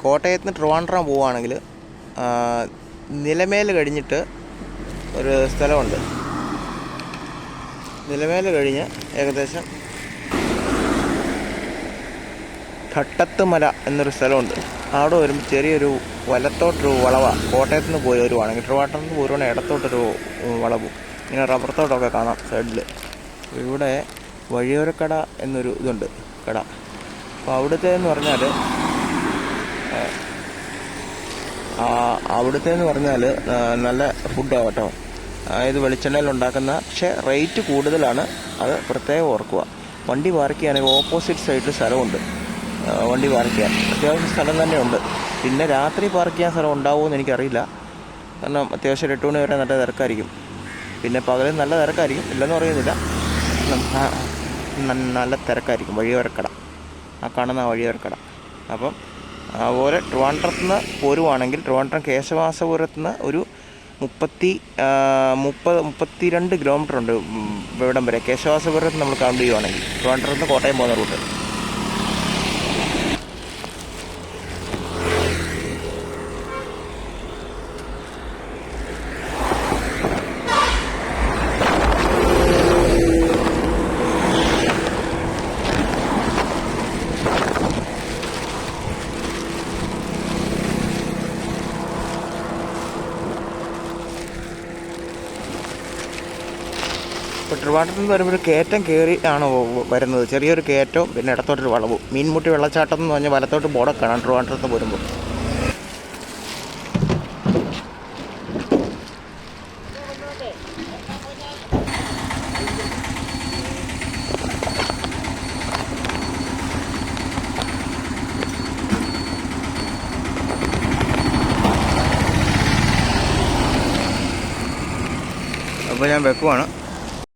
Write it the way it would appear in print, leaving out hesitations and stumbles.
കോട്ടയത്ത് നിന്ന് ട്രിവാൻഡ്രം പോവുകയാണെങ്കിൽ നിലമേൽ കഴിഞ്ഞിട്ട് ഒരു സ്ഥലമുണ്ട്. നിലമേൽ കഴിഞ്ഞ് ഏകദേശം ഘട്ടത്തുമല എന്നൊരു സ്ഥലമുണ്ട്. അവിടെ വരുമ്പോൾ ചെറിയൊരു വലത്തോട്ടൊരു വളവാണ്. കോട്ടയത്ത് നിന്ന് പോയി വരുവാണെങ്കിൽ ട്രിവാൻഡ്രത്ത് നിന്ന് പോരുവാണെങ്കിൽ ഇടത്തോട്ടൊരു വളവും ഇങ്ങനെ റബ്ബർ തോട്ടമൊക്കെ കാണാം സൈഡിൽ. ഇവിടെ വഴിയോരക്കട എന്നൊരു ഇതുണ്ട്, കട. അപ്പോൾ അവിടുത്തേന്ന് പറഞ്ഞാൽ നല്ല ഫുഡാണ് കേട്ടോ. അതായത് വെളിച്ചെണ്ണയിൽ ഉണ്ടാക്കുന്ന, പക്ഷേ റേറ്റ് കൂടുതലാണ്. അത് പ്രത്യേകം ഓർക്കുക. വണ്ടി പാർക്ക് ചെയ്യാണെങ്കിൽ ഓപ്പോസിറ്റ് സൈഡിൽ സ്ഥലമുണ്ട്. വണ്ടി പാർക്ക് ചെയ്യാൻ അത്യാവശ്യം സ്ഥലം തന്നെ ഉണ്ട്. പിന്നെ രാത്രി പാർക്ക് ചെയ്യാൻ സ്ഥലം ഉണ്ടാവുമെന്ന് എനിക്കറിയില്ല. കാരണം അത്യാവശ്യം 8 മണി വരെ നല്ല തിരക്കായിരിക്കും. പിന്നെ പകലും നല്ല തിരക്കായിരിക്കും, ഇല്ലെന്ന് പറയുന്നില്ല. നല്ല തിരക്കായിരിക്കും. വഴിയോരക്കട, ആ കാണുന്ന വഴിയോരക്കട. അപ്പം അതുപോലെ ട്രിവാൻഡ്രത്ത് നിന്ന് പോരുവാണെങ്കിൽ ട്രിവാൻഡ്രം കേശവാസപുരത്ത് നിന്ന് ഒരു 32 കിലോമീറ്റർ ഉണ്ട് ഇവിടം വരെ. കേശവാസപുരത്ത് നമ്മൾ കൗണ്ട് ചെയ്യുവാണെങ്കിൽ ട്രിവാൻഡ്രത്ത് നിന്ന് കോട്ടയം പോകുന്ന റൂട്ട്. ഇപ്പോൾ ട്രിവാൻഡ്രത്ത് നിന്ന് വരുമ്പോൾ ഒരു കയറ്റം കയറി ആണ് വരുന്നത്. ചെറിയൊരു കയറ്റവും പിന്നെ ഇടത്തോട്ടൊരു വളവും. മീൻമുട്ടി വെള്ളച്ചാട്ടം എന്ന് പറഞ്ഞാൽ വലത്തോട്ട് ബോർഡൊക്കെ കാണാം ട്രിവാൻഡ്രത്ത് വരുമ്പോൾ. അപ്പോൾ ഞാൻ വെക്കുവാണ്.